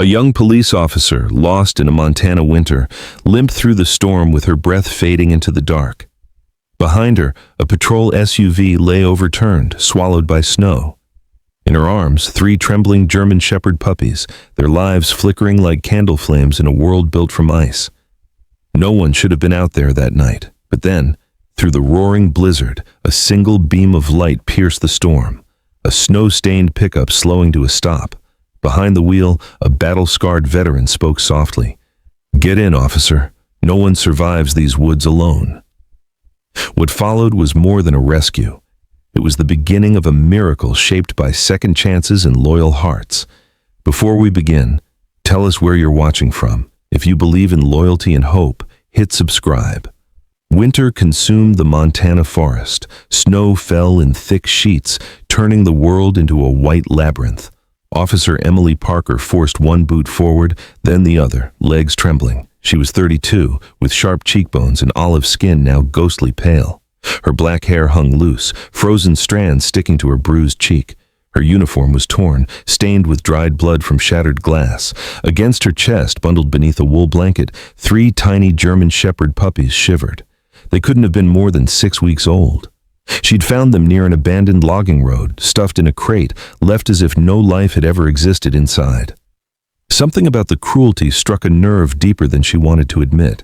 A young police officer, lost in a Montana winter, limped through the storm with her breath fading into the dark. Behind her, a patrol SUV lay overturned, swallowed by snow. In her arms, 3 trembling German Shepherd puppies, their lives flickering like candle flames in a world built from ice. No one should have been out there that night, but then, through the roaring blizzard, a single beam of light pierced the storm, a snow-stained pickup slowing to a stop. Behind the wheel, a battle-scarred veteran spoke softly. "Get in, officer. No one survives these woods alone." What followed was more than a rescue. It was the beginning of a miracle shaped by second chances and loyal hearts. Before we begin, tell us where you're watching from. If you believe in loyalty and hope, hit subscribe. Winter consumed the Montana forest. Snow fell in thick sheets, turning the world into a white labyrinth. Officer Emily Parker forced one boot forward, then the other, legs trembling. She was 32, with sharp cheekbones and olive skin now ghostly pale. Her black hair hung loose, frozen strands sticking to her bruised cheek. Her uniform was torn, stained with dried blood from shattered glass. Against her chest, bundled beneath a wool blanket, 3 tiny German Shepherd puppies shivered. They couldn't have been more than 6 weeks old. She'd found them near an abandoned logging road, stuffed in a crate, left as if no life had ever existed inside. Something about the cruelty struck a nerve deeper than she wanted to admit.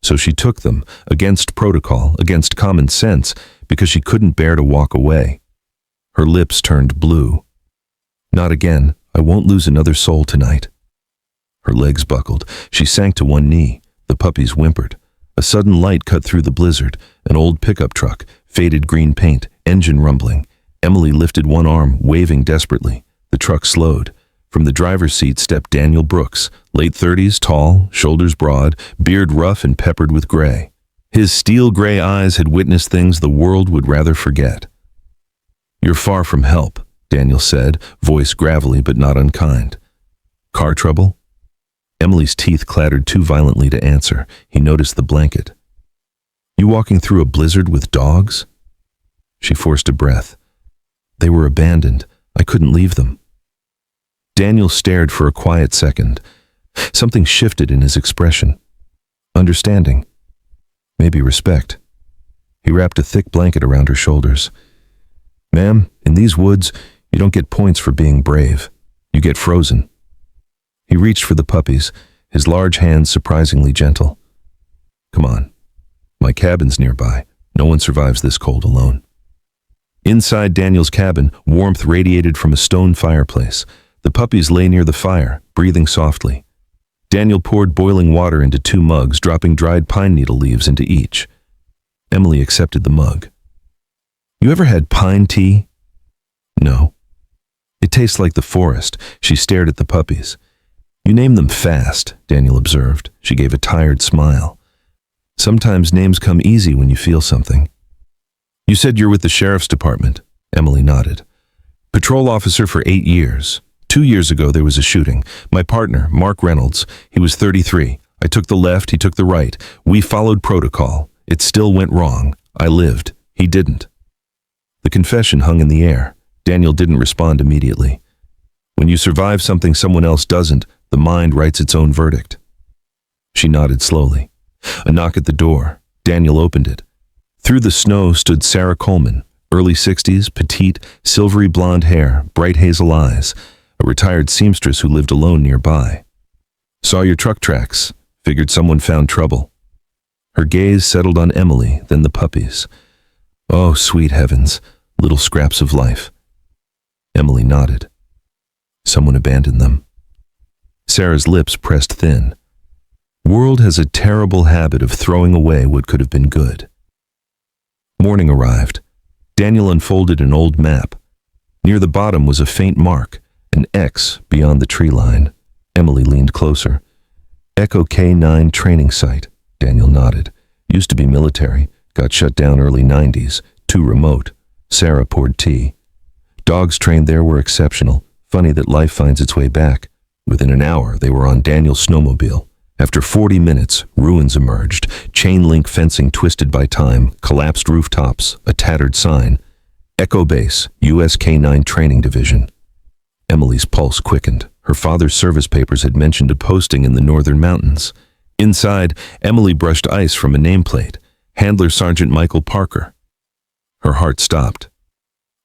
So she took them, against protocol, against common sense, because she couldn't bear to walk away. Her lips turned blue. "Not again. I won't lose another soul tonight." Her legs buckled. She sank to one knee. The puppies whimpered. A sudden light cut through the blizzard. An old pickup truck, faded green paint, engine rumbling. Emily lifted one arm, waving desperately. The truck slowed. From the driver's seat stepped Daniel Brooks, late 30s, tall, shoulders broad, beard rough and peppered with gray. His steel-gray eyes had witnessed things the world would rather forget. "You're far from help," Daniel said, voice gravelly but not unkind. "Car trouble?" Emily's teeth clattered too violently to answer. He noticed the blanket. "You walking through a blizzard with dogs?" She forced a breath. "They were abandoned. I couldn't leave them." Daniel stared for a quiet second. Something shifted in his expression. Understanding. Maybe respect. He wrapped a thick blanket around her shoulders. "Ma'am, in these woods, you don't get points for being brave. You get frozen." He reached for the puppies, his large hands surprisingly gentle. "Come on. My cabin's nearby. No one survives this cold alone." Inside Daniel's cabin, warmth radiated from a stone fireplace. The puppies lay near the fire, breathing softly. Daniel poured boiling water into 2 mugs, dropping dried pine needle leaves into each. Emily accepted the mug. "You ever had pine tea?" "No." "It tastes like the forest." She stared at the puppies. "You name them fast," Daniel observed. She gave a tired smile. "Sometimes names come easy when you feel something." "You said you're with the sheriff's department." Emily nodded. "Patrol officer for 8 years. 2 years ago there was a shooting. My partner, Mark Reynolds, he was 33. I took the left, he took the right. We followed protocol. It still went wrong. I lived. He didn't." The confession hung in the air. Daniel didn't respond immediately. When you survive something someone else doesn't, the mind writes its own verdict. She nodded slowly. A knock at the door. Daniel opened it. Through the snow stood Sarah Coleman, early 60s, petite, silvery blonde hair, bright hazel eyes, a retired seamstress who lived alone nearby. "Saw your truck tracks. Figured someone found trouble." Her gaze settled on Emily, then the puppies. "Oh, sweet heavens, little scraps of life." Emily nodded. "Someone abandoned them." Sarah's lips pressed thin. World has a terrible habit of throwing away what could have been good. Morning arrived. Daniel unfolded an old map. Near the bottom was a faint mark, an X beyond the tree line. Emily leaned closer. "Echo K9 training site," Daniel nodded. "Used to be military, got shut down early 90s, too remote." Sarah poured tea. "Dogs trained there were exceptional. Funny that life finds its way back." Within an hour, they were on Daniel's snowmobile. After 40 minutes, ruins emerged, chain-link fencing twisted by time, collapsed rooftops, a tattered sign. "Echo Base, US K9 Training Division." Emily's pulse quickened. Her father's service papers had mentioned a posting in the northern mountains. Inside, Emily brushed ice from a nameplate. Handler Sergeant Michael Parker. Her heart stopped.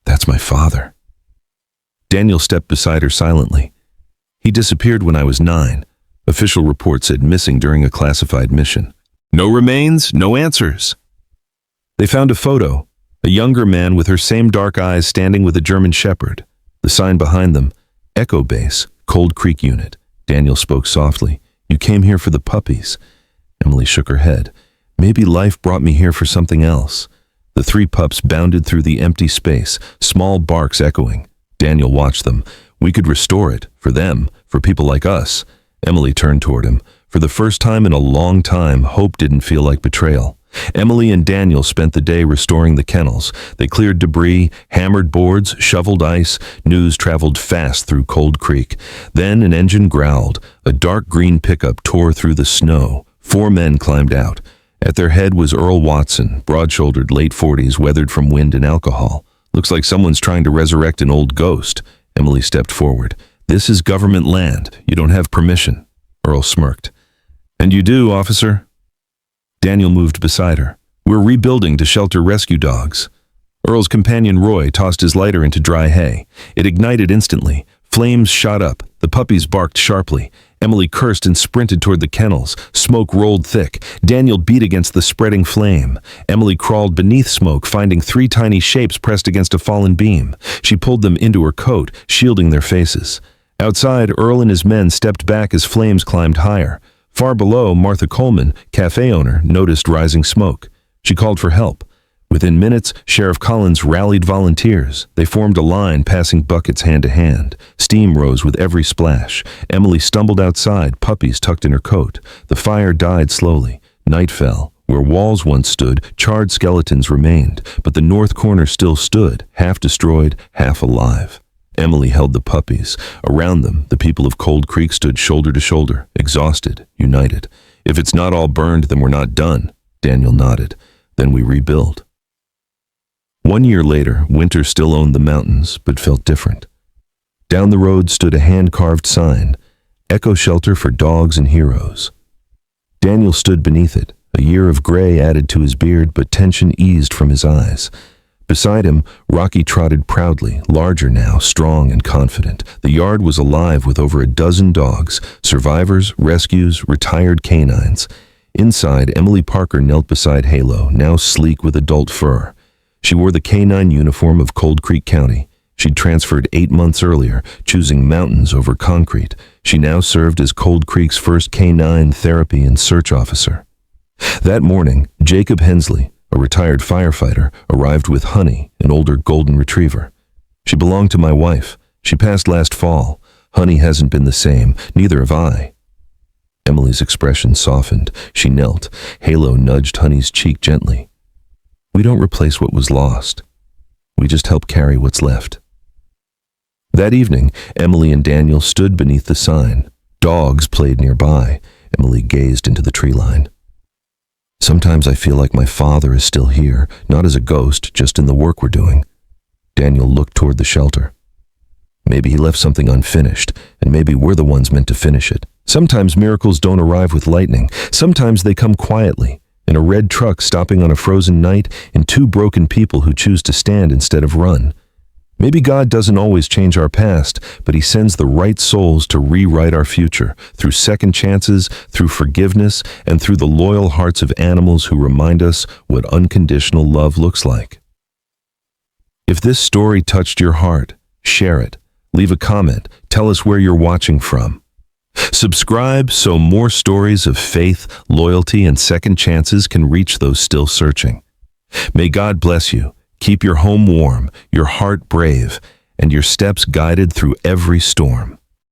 That's my father. Daniel stepped beside her silently. He disappeared when I was 9. Official report said missing during a classified mission. No remains, no answers. They found a photo, a younger man with her same dark eyes standing with a German shepherd. The sign behind them, Echo Base, Cold Creek Unit. Daniel spoke softly. You came here for the puppies. Emily shook her head. Maybe life brought me here for something else. The 3 pups bounded through the empty space, small barks echoing. Daniel watched them. We could restore it, for them, for people like us. Emily turned toward him. For the first time in a long time, hope didn't feel like betrayal. Emily and Daniel spent the day restoring the kennels. They cleared debris, hammered boards, shoveled ice. News traveled fast through Cold Creek. Then an engine growled. A dark green pickup tore through the snow. 4 men climbed out. At their head was Earl Watson, broad-shouldered, late 40s, weathered from wind and alcohol. Looks like someone's trying to resurrect an old ghost. Emily stepped forward. This is government land. You don't have permission. Earl smirked. And you do, officer? Daniel moved beside her. We're rebuilding to shelter rescue dogs. Earl's companion Roy tossed his lighter into dry hay. It ignited instantly. Flames shot up. The puppies barked sharply. Emily cursed and sprinted toward the kennels. Smoke rolled thick. Daniel beat against the spreading flame. Emily crawled beneath smoke, finding 3 tiny shapes pressed against a fallen beam. She pulled them into her coat, shielding their faces. Outside, Earl and his men stepped back as flames climbed higher. Far below, Martha Coleman, cafe owner, noticed rising smoke. She called for help. Within minutes, Sheriff Collins rallied volunteers. They formed a line, passing buckets hand to hand. Steam rose with every splash. Emily stumbled outside, puppies tucked in her coat. The fire died slowly. Night fell. Where walls once stood, charred skeletons remained, but the north corner still stood, half destroyed, half alive. Emily held the puppies. Around them, the people of Cold Creek stood shoulder to shoulder, exhausted, united. If it's not all burned, then we're not done. Daniel nodded. Then we rebuild. 1 year later, winter still owned the mountains, but felt different. Down the road stood a hand-carved sign, Echo Shelter for Dogs and Heroes. Daniel stood beneath it. A year of gray added to his beard, but tension eased from his eyes. Beside him, Rocky trotted proudly, larger now, strong and confident. The yard was alive with over a dozen dogs, survivors, rescues, retired canines. Inside, Emily Parker knelt beside Halo, now sleek with adult fur. She wore the canine uniform of Cold Creek County. She'd transferred 8 months earlier, choosing mountains over concrete. She now served as Cold Creek's first canine therapy and search officer. That morning, Jacob Hensley, a retired firefighter, arrived with Honey, an older golden retriever. She belonged to my wife. She passed last fall. Honey hasn't been the same, neither have I. Emily's expression softened. She knelt. Halo nudged Honey's cheek gently. We don't replace what was lost. We just help carry what's left. That evening, Emily and Daniel stood beneath the sign. Dogs played nearby. Emily gazed into the tree line. Sometimes I feel like my father is still here, not as a ghost, just in the work we're doing. Daniel looked toward the shelter. Maybe he left something unfinished, and maybe we're the ones meant to finish it. Sometimes miracles don't arrive with lightning. Sometimes they come quietly, in a red truck stopping on a frozen night, in 2 broken people who choose to stand instead of run. Maybe God doesn't always change our past, but he sends the right souls to rewrite our future, through second chances, through forgiveness, and through the loyal hearts of animals who remind us what unconditional love looks like. If this story touched your heart, share it. Leave a comment. Tell us where you're watching from. Subscribe so more stories of faith, loyalty, and second chances can reach those still searching. May God bless you. Keep your home warm, your heart brave, and your steps guided through every storm.